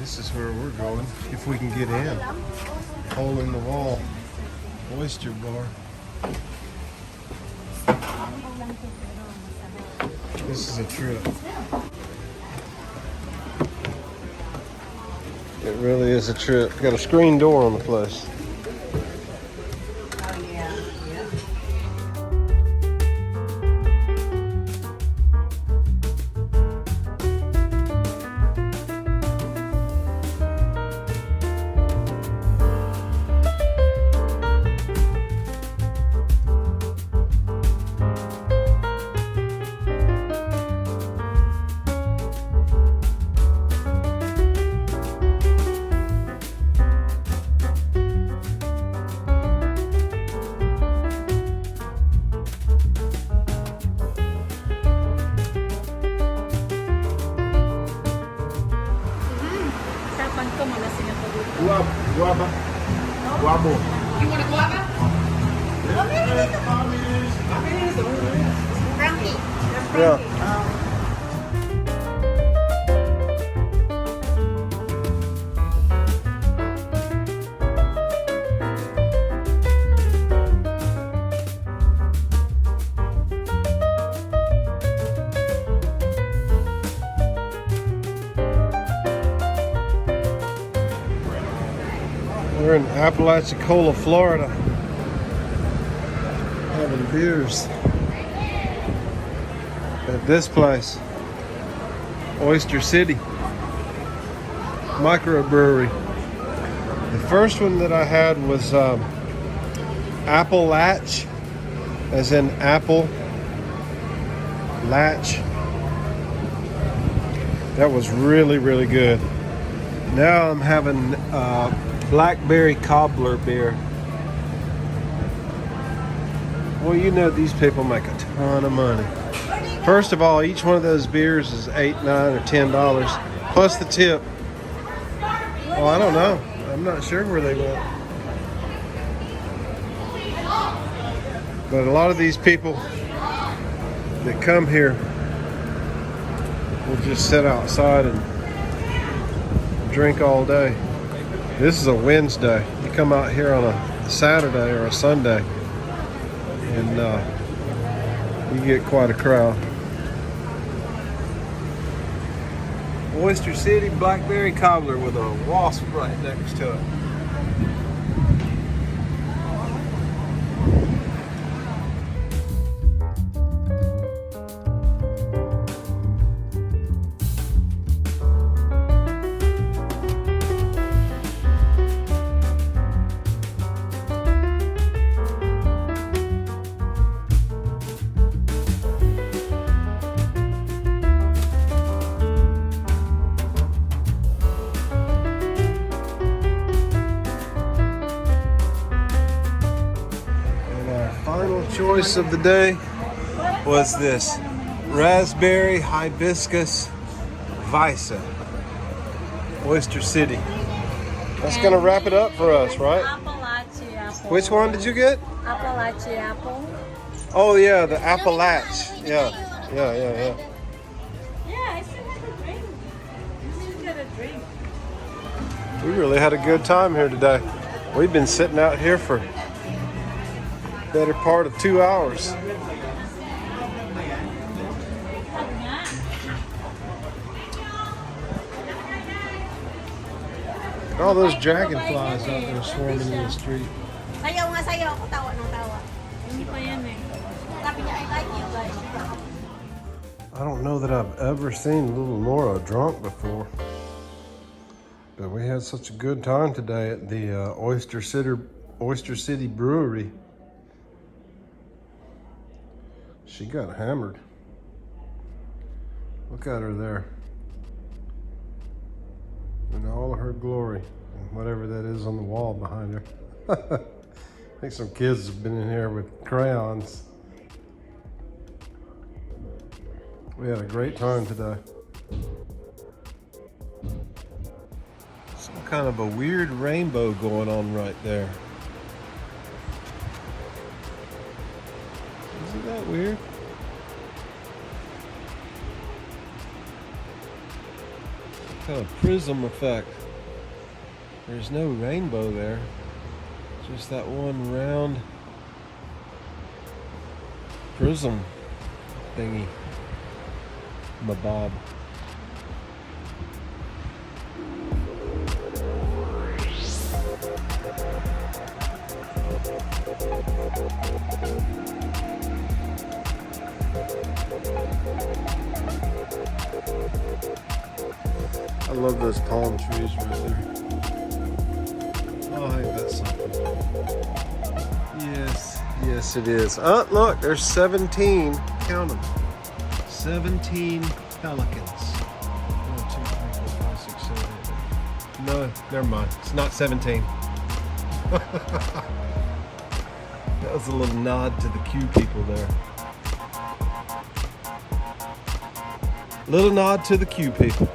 This is where we're going, if we can get in. Hole in the wall. Oyster bar. This is a trip. It really is a trip. Got a screen door on the place. Guava. Guavo. You want a guava? Frankie. Yeah. We're in Apalachicola, Florida, having beers at this place, Oyster City microbrewery. The first one that I had was Apple Latch, as in apple latch. That was really, really good. Now I'm having blackberry cobbler beer. Well, you know these people make a ton of money. First of all, each one of those beers is $8, $9, or $10 plus the tip. Well, I don't know. I'm not sure where they went. But a lot of these people that come here will just sit outside and drink all day. This is a Wednesday. You come out here on a Saturday or a Sunday and you get quite a crowd. Oyster City blackberry cobbler with a wasp right next to it. Choice of the day was this raspberry hibiscus Visa, Oyster City. That's gonna wrap it up for us, right? Apalachicola apple. Which one did you get? Apalachicola apple. Oh yeah, the Appalach. Yeah. Yeah, I still have a drink. You still got a drink. We really had a good time here today. We've been sitting out here for better part of 2 hours. All those dragonflies out there swarming in the street. Sayaw nga sayaw. Ako tawa ng tawa. Hindi pa yan eh. Sabi niya, I like you guys. I don't know that I've ever seen little Nora drunk before. But we had such a good time today at the Oyster City Brewery. She got hammered. Look at her there. In all of her glory. And whatever that is on the wall behind her. I think some kids have been in here with crayons. We had a great time today. Some kind of a weird rainbow going on right there. Isn't that weird? Kind of prism effect. There's no rainbow there. Just that one round prism thingy. Mabob. I love those palm trees right there. Oh, I think that's something. Yes, yes it is. Oh, look, there's 17. Count them. 17 pelicans. 1, 2, 3, 4, 5, 6, 7, 8. No, never mind. It's not 17. That was a little nod to the Q people there. Little nod to the Q people.